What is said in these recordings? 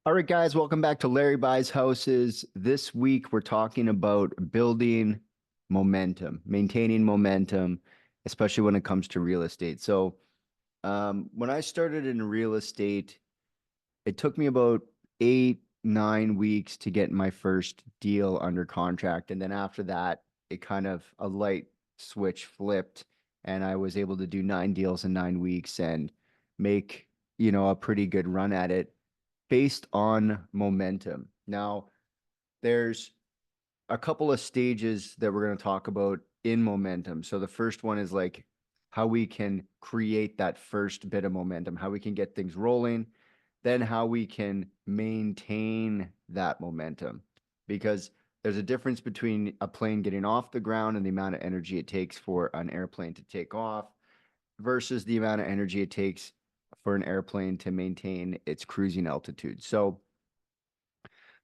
All right, guys, welcome back to Larry Buys Houses. This week, we're talking about building momentum, maintaining momentum, especially when it comes to real estate. When I started in real estate, it took me about 8, 9 weeks to get my first deal under contract. And then after that, it kind of a light switch flipped, and I was able to do 9 deals in 9 weeks and make, a pretty good run at it based on momentum. Now, there's a couple of stages that we're going to talk about in momentum. So the first one is like how we can create that first bit of momentum, how we can get things rolling, then how we can maintain that momentum. Because there's a difference between a plane getting off the ground and the amount of energy it takes for an airplane to take off versus the amount of energy it takes for an airplane to maintain its cruising altitude. So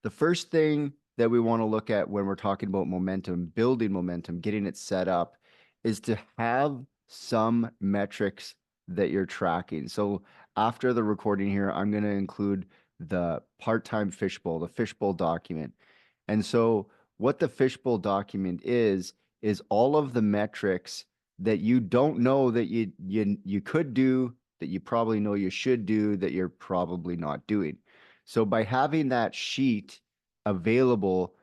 the first thing that we want to look at when we're talking about momentum, building momentum, getting it set up, is to have some metrics that you're tracking. So after the recording here, I'm going to include the part-time fishbowl, the fishbowl document. And so what the fishbowl document is all of the metrics that you don't know that you could do, that you probably know you should do, that you're probably not doing. So by having that sheet available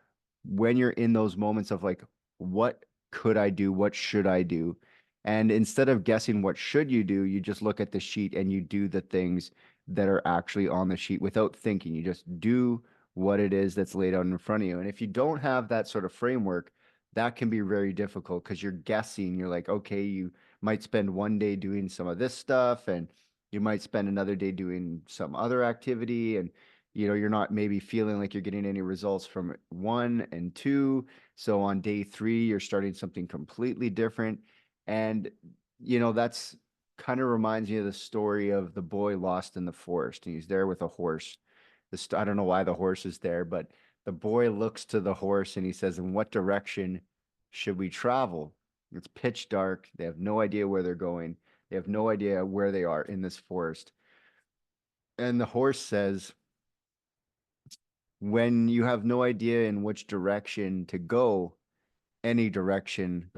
when you're in those moments of like, what could I do? What should I do? And instead of guessing what should you do, you just look at the sheet and you do the things that are actually on the sheet without thinking. You just do what it is that's laid out in front of you. And if you don't have that sort of framework, that can be very difficult because you're guessing. You're like, okay, you might spend one day doing some of this stuff, and you might spend another day doing some other activity. And you're not maybe feeling like you're getting any results from 1 and 2. So on day 3, you're starting something completely different. And, that's kind of reminds me of the story of the boy lost in the forest. And he's there with a horse. I don't know why the horse is there, but the boy looks to the horse and he says, "In what direction should we travel?" It's pitch dark. They have no idea where they're going. They have no idea where they are in this forest. And the horse says, when you have no idea in which direction to go, any direction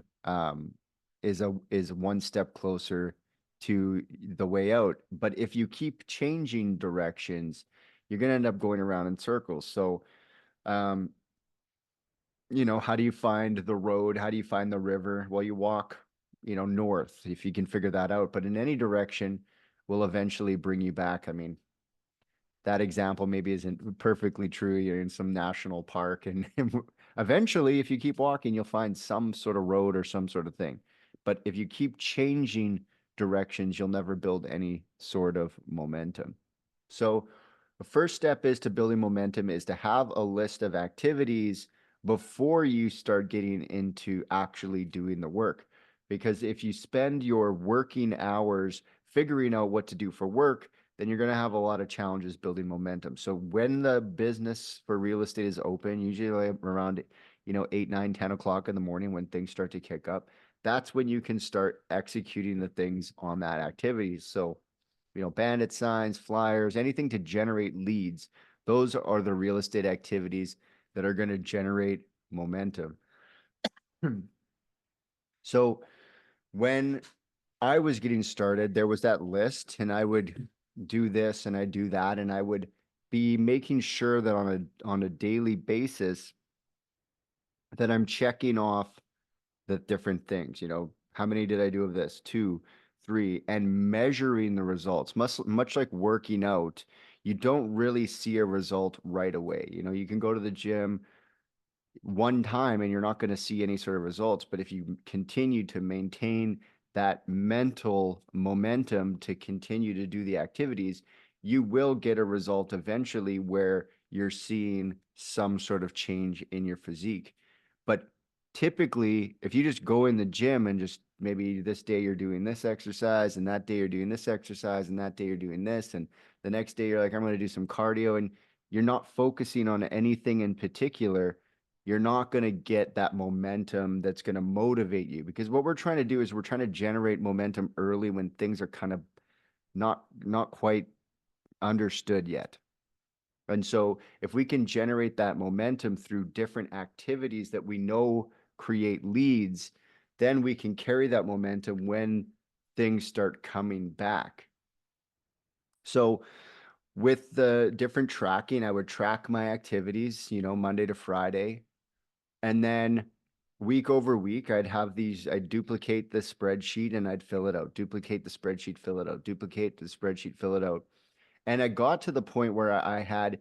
is one step closer to the way out. But if you keep changing directions, you're going to end up going around in circles. So, um, how do you find the road? How do you find the river? Well, you walk, north if you can figure that out. But in any direction will eventually bring you back. I mean, that example maybe isn't perfectly true. You're in some national park, and eventually, if you keep walking, you'll find some sort of road or some sort of thing. But if you keep changing directions, you'll never build any sort of momentum. So the first step is to building momentum is to have a list of activities before you start getting into actually doing the work. Because if you spend your working hours figuring out what to do for work, then you're going to have a lot of challenges building momentum. So when the business for real estate is open, usually around, 8, 9, 10 o'clock in the morning when things start to kick up, that's when you can start executing the things on that activity. So, bandit signs, flyers, anything to generate leads. Those are the real estate activities that are going to generate momentum. So when I was getting started, there was that list, and I would do this and I do that, and I would be making sure that on a daily basis that I'm checking off the different things. How many did I do of this? 2, 3, and measuring the results. Much like working out, you don't really see a result right away. You can go to the gym one time and you're not going to see any sort of results. But if you continue to maintain that mental momentum to continue to do the activities, you will get a result eventually where you're seeing some sort of change in your physique. But typically, if you just go in the gym and just maybe this day you're doing this exercise, and that day you're doing this exercise, and that day you're doing this, and the next day you're like, I'm going to do some cardio, and you're not focusing on anything in particular, you're not going to get that momentum that's going to motivate you. Because what we're trying to do is we're trying to generate momentum early when things are kind of not quite understood yet. And so if we can generate that momentum through different activities that we know create leads, then we can carry that momentum when things start coming back. So with the different tracking, I would track my activities, Monday to Friday. And then week over week, I'd duplicate the spreadsheet and I'd fill it out, duplicate the spreadsheet, fill it out, duplicate the spreadsheet, fill it out. And I got to the point where I had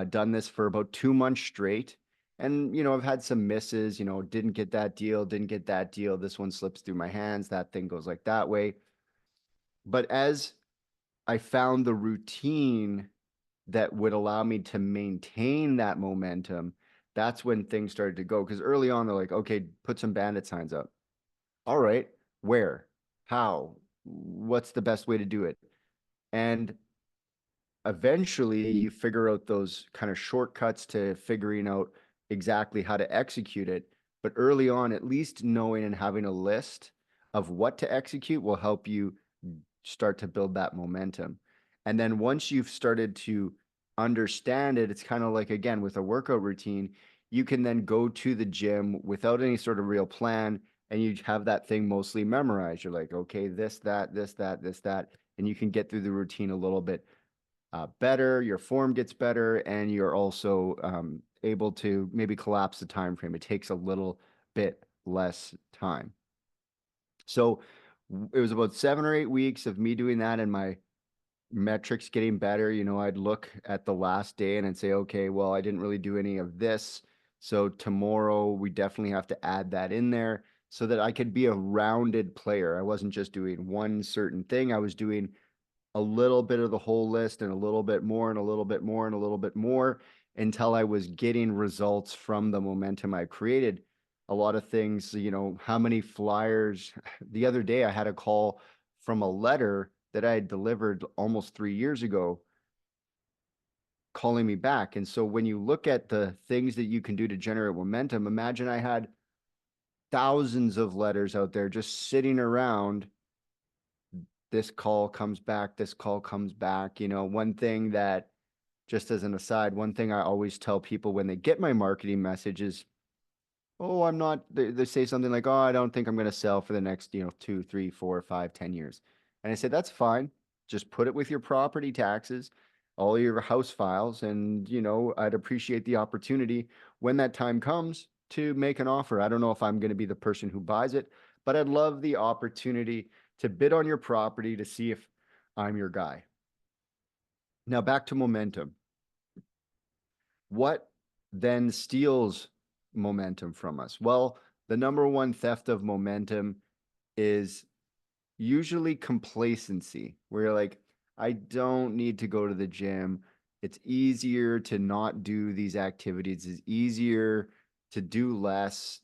done this for about 2 months straight. And, I've had some misses, didn't get that deal, didn't get that deal. This one slips through my hands. That thing goes like that way. But as I found the routine that would allow me to maintain that momentum, that's when things started to go. Because early on, they're like, okay, put some bandit signs up. All right, where? How? What's the best way to do it? And eventually you figure out those kind of shortcuts to figuring out exactly how to execute it. But early on, at least knowing and having a list of what to execute will help you start to build that momentum. And then once you've started to understand it, it's kind of like, again, with a workout routine, you can then go to the gym without any sort of real plan and you have that thing mostly memorized. You're like, okay, this, that, this, that, this, that, and you can get through the routine a little bit better, your form gets better, and you're also able to maybe collapse the time frame. It takes a little bit less time. So it was about 7 or 8 weeks of me doing that and my metrics getting better. I'd look at the last day and I'd say, okay, well, I didn't really do any of this. So tomorrow we definitely have to add that in there so that I could be a rounded player. I wasn't just doing one certain thing. I was doing a little bit of the whole list and a little bit more and a little bit more and a little bit more until I was getting results from the momentum I created. A lot of things, how many flyers. The other day, I had a call from a letter that I had delivered almost 3 years ago calling me back. And so when you look at the things that you can do to generate momentum, imagine I had thousands of letters out there just sitting around. This call comes back, this call comes back. One thing that, just as an aside, one thing I always tell people when they get my marketing message is, oh, I'm not, they say something like, oh, I don't think I'm going to sell for the next, 2, 3, 4, 5, 10 years. And I said, that's fine. Just put it with your property taxes, all your house files. And, I'd appreciate the opportunity when that time comes to make an offer. I don't know if I'm going to be the person who buys it, but I'd love the opportunity to bid on your property to see if I'm your guy. Now back to momentum. What then steals momentum from us? Well, the number one theft of momentum is usually complacency, where you're like, I don't need to go to the gym. It's easier to not do these activities. It's easier to do less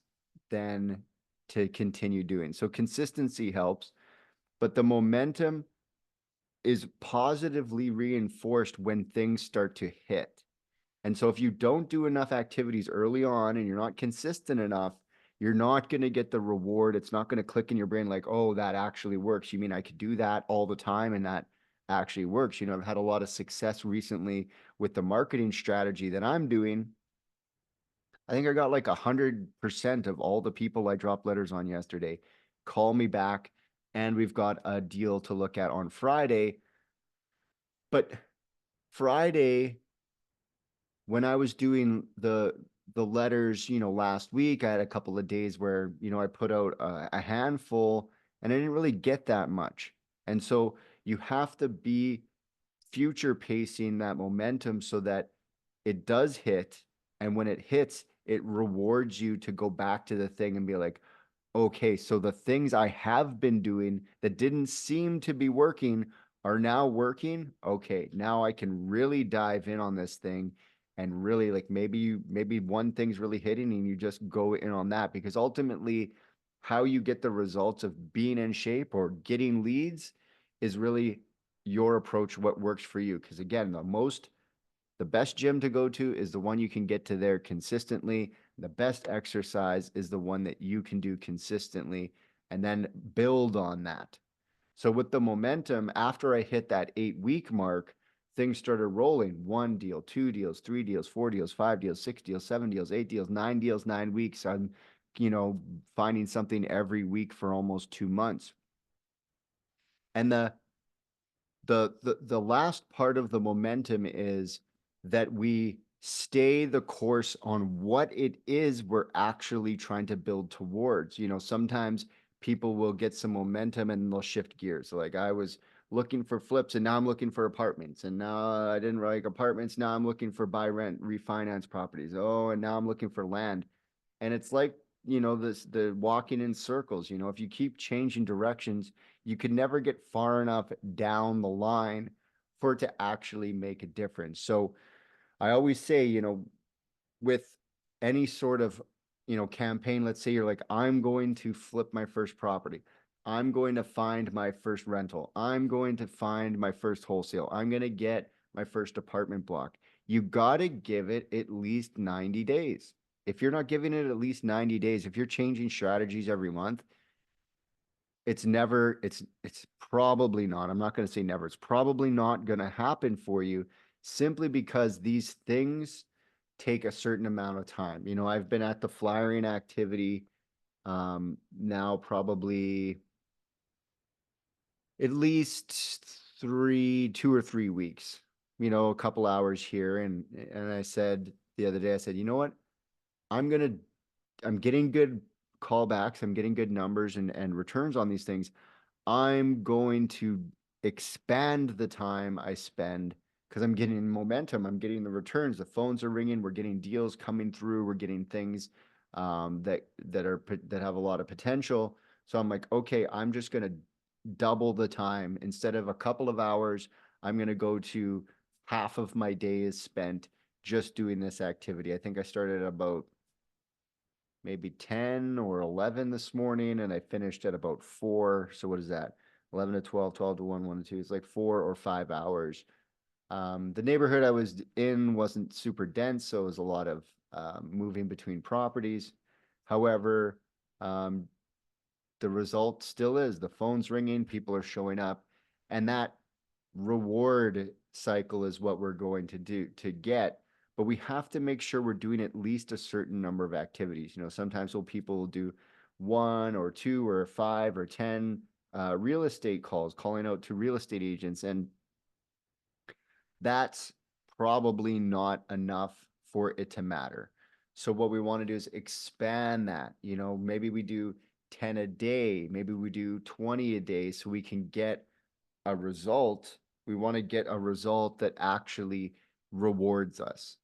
than to continue doing. So consistency helps, but the momentum is positively reinforced when things start to hit. And so if you don't do enough activities early on and you're not consistent enough, you're not going to get the reward. It's not going to click in your brain like, oh, that actually works. You mean I could do that all the time and that actually works? I've had a lot of success recently with the marketing strategy that I'm doing. I think I got like 100% of all the people I dropped letters on yesterday call me back, and we've got a deal to look at on Friday. But Friday, when I was doing the letters, last week, I had a couple of days where, I put out a handful and I didn't really get that much. And so you have to be future pacing that momentum so that it does hit. And when it hits, it rewards you to go back to the thing and be like, okay, so the things I have been doing that didn't seem to be working are now working. Okay, now I can really dive in on this thing and really, like, maybe one thing's really hitting and you just go in on that, because ultimately how you get the results of being in shape or getting leads is really your approach, what works for you. Because again, the best gym to go to is the one you can get to there consistently. The best exercise is the one that you can do consistently and then build on that. So with the momentum, after I hit that 8-week mark, things started rolling. 1 deal, 2 deals, 3 deals, 4 deals, 5 deals, 6 deals, 7 deals, 8 deals, 9 deals, 9 weeks. I'm, finding something every week for almost 2 months. And the last part of the momentum is that we stay the course on what it is we're actually trying to build towards. Sometimes people will get some momentum and they'll shift gears. Like I was looking for flips and now I'm looking for apartments. And now I didn't like apartments. Now I'm looking for buy rent, refinance properties. Oh, and now I'm looking for land. And it's like, the walking in circles. If you keep changing directions, you can never get far enough down the line for it to actually make a difference. So I always say, with any sort of, campaign, let's say you're like, I'm going to flip my first property. I'm going to find my first rental. I'm going to find my first wholesale. I'm going to get my first apartment block. You got to give it at least 90 days. If you're not giving it at least 90 days, if you're changing strategies every month, it's probably not. I'm not going to say never. It's probably not going to happen for you simply because these things take a certain amount of time. I've been at the flyering activity now probably at least 2 or 3 weeks, a couple hours here. And I said the other day, I said, you know what? I'm gonna I'm getting good callbacks, I'm getting good numbers and returns on these things. I'm going to expand the time I spend because I'm getting momentum. I'm getting the returns. The phones are ringing. We're getting deals coming through. We're getting things that have a lot of potential. So I'm like, okay, I'm just going to double the time. Instead of a couple of hours, I'm going to go to half of my day is spent just doing this activity. I think I started at about maybe 10 or 11 this morning, and I finished at about 4. So what is that? 11 to 12, 12 to 1, 1 to 2. It's like 4 or 5 hours. The neighborhood I was in wasn't super dense, so it was a lot of moving between properties. However, um, the result still is the phone's ringing, people are showing up, and that reward cycle is what we're going to do to get. But we have to make sure we're doing at least a certain number of activities. Sometimes people will do 1 or 2 or 5 or 10 real estate calls, calling out to real estate agents, and that's probably not enough for it to matter. So what we want to do is expand that. Maybe we do 10 a day, maybe we do 20 a day so we can get a result. We want to get a result that actually rewards us.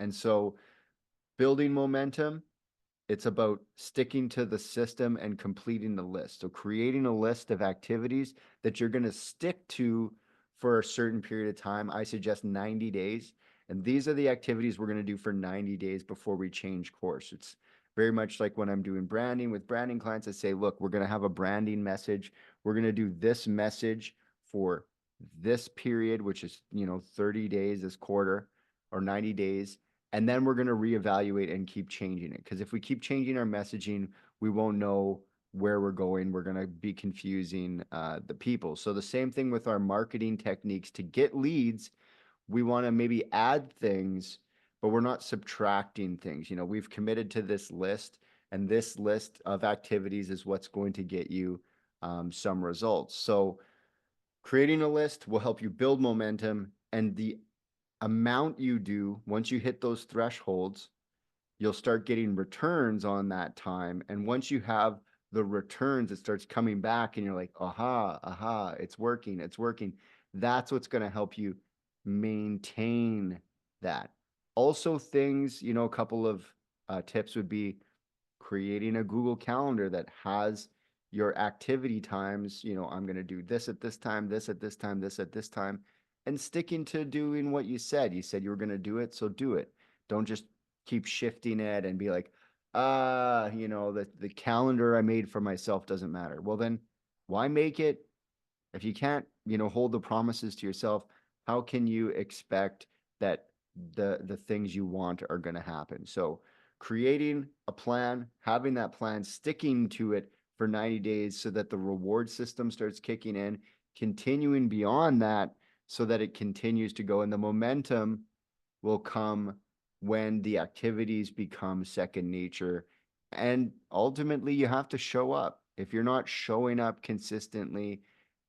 And so building momentum, it's about sticking to the system and completing the list. So creating a list of activities that you're going to stick to for a certain period of time. I suggest 90 days. And these are the activities we're going to do for 90 days before we change course. It's very much like when I'm doing branding with branding clients. I say, look, we're going to have a branding message. We're going to do this message for this period, which is, 30 days, this quarter, or 90 days. And then we're going to reevaluate and keep changing it. Because if we keep changing our messaging, we won't know where we're going. We're going to be confusing the people. So the same thing with our marketing techniques to get leads. We want to maybe add things, but we're not subtracting things. We've committed to this list, and this list of activities is what's going to get you some results. So creating a list will help you build momentum, and the amount you do, once you hit those thresholds, you'll start getting returns on that time. And once you have the returns, it starts coming back and you're like, aha, it's working, it's working. That's what's going to help you maintain that. Also, things, a couple of tips would be creating a Google Calendar that has your activity times. I'm going to do this at this time, this at this time, this at this time, and sticking to doing what you said. You said you were going to do it, so do it. Don't just keep shifting it and be like, the calendar I made for myself doesn't matter. Well, then why make it if you can't, hold the promises to yourself? How can you expect that the things you want are going to happen? So creating a plan, having that plan, sticking to it for 90 days so that the reward system starts kicking in, continuing beyond that so that it continues to go. And the momentum will come when the activities become second nature. And ultimately, you have to show up. If you're not showing up consistently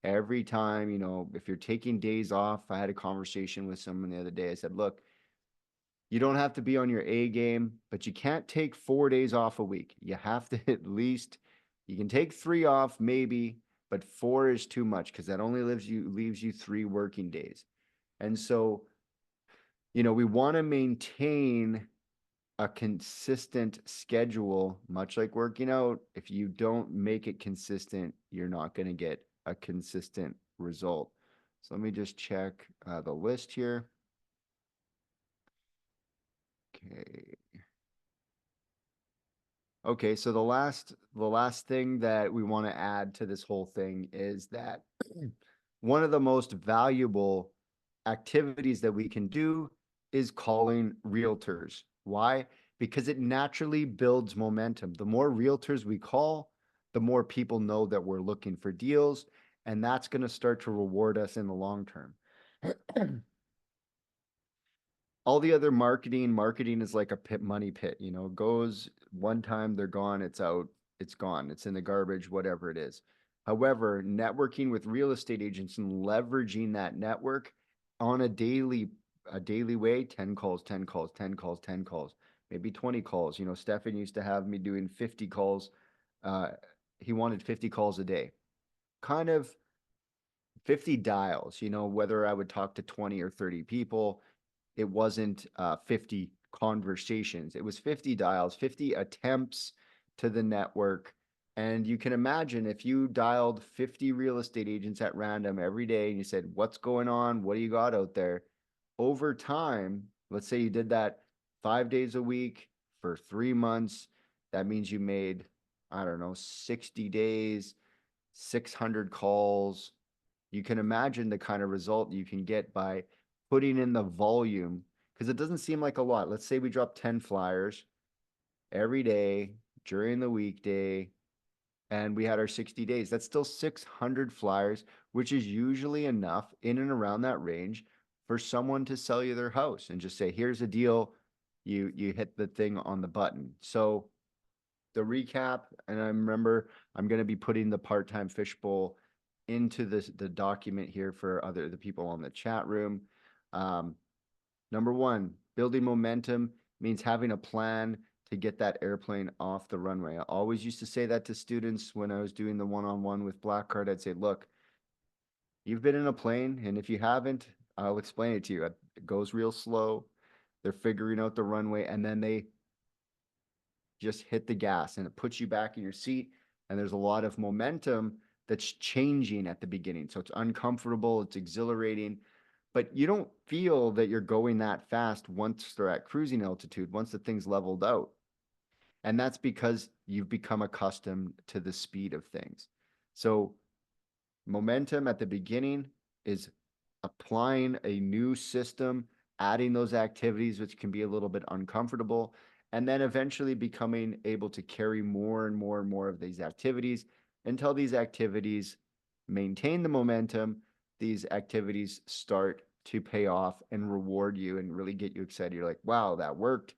every time, if you're taking days off, I had a conversation with someone the other day. I said, look, you don't have to be on your A game, but you can't take 4 days off a week. You have to at least, you can take 3 off maybe, but four is too much because that only leaves you 3 working days. And so, we want to maintain a consistent schedule, much like working out. If you don't make it consistent, you're not going to get a consistent result. So let me just check the list here. Okay. Okay, so the last thing that we want to add to this whole thing is that one of the most valuable activities that we can do is calling realtors. Why? Because it naturally builds momentum. The more realtors we call, the more people know that we're looking for deals, and that's going to start to reward us in the long term. All the other marketing is like a money pit, goes one time, they're gone, it's out, it's gone, it's in the garbage, whatever it is. However, networking with real estate agents and leveraging that network on a daily way, 10 calls, 10 calls, 10 calls, 10 calls, maybe 20 calls. Stefan used to have me doing 50 calls. Uh, he wanted 50 calls a day, kind of 50 dials, whether I would talk to 20 or 30 people. It wasn't 50 conversations. It was 50 dials, 50 attempts to the network. And you can imagine if you dialed 50 real estate agents at random every day and you said, what's going on? What do you got out there? Over time, let's say you did that 5 days a week for 3 months. That means you made, I don't know, 60 days, 600 calls. You can imagine the kind of result you can get by putting in the volume, because it doesn't seem like a lot. Let's say we drop 10 flyers every day during the weekday and we had our 60 days. That's still 600 flyers, which is usually enough in and around that range for someone to sell you their house and just say, here's a deal. You hit the thing on the button. So the recap, and I remember I'm going to be putting the part-time fishbowl into the document here for the people on the chat room. Number one, building momentum means having a plan to get that airplane off the runway. I always used to say that to students when I was doing the one-on-one with Black Card. I'd say, look, you've been in a plane, and if you haven't, I'll explain it to you. It goes real slow. They're figuring out the runway, and then they just hit the gas, and it puts you back in your seat, and there's a lot of momentum that's changing at the beginning. So it's uncomfortable, it's exhilarating, but you don't feel that you're going that fast once they're at cruising altitude, once the thing's leveled out. And that's because you've become accustomed to the speed of things. So momentum at the beginning is applying a new system, adding those activities, which can be a little bit uncomfortable, and then eventually becoming able to carry more and more and more of these activities until these activities maintain the momentum. These activities start to pay off and reward you and really get you excited. You're like, wow, that worked.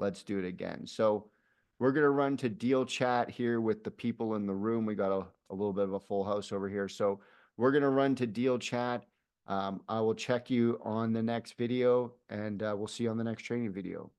Let's do it again. So we're going to run to deal chat here with the people in the room. We got a little bit of a full house over here. So we're going to run to deal chat. I will check you on the next video, and we'll see you on the next training video.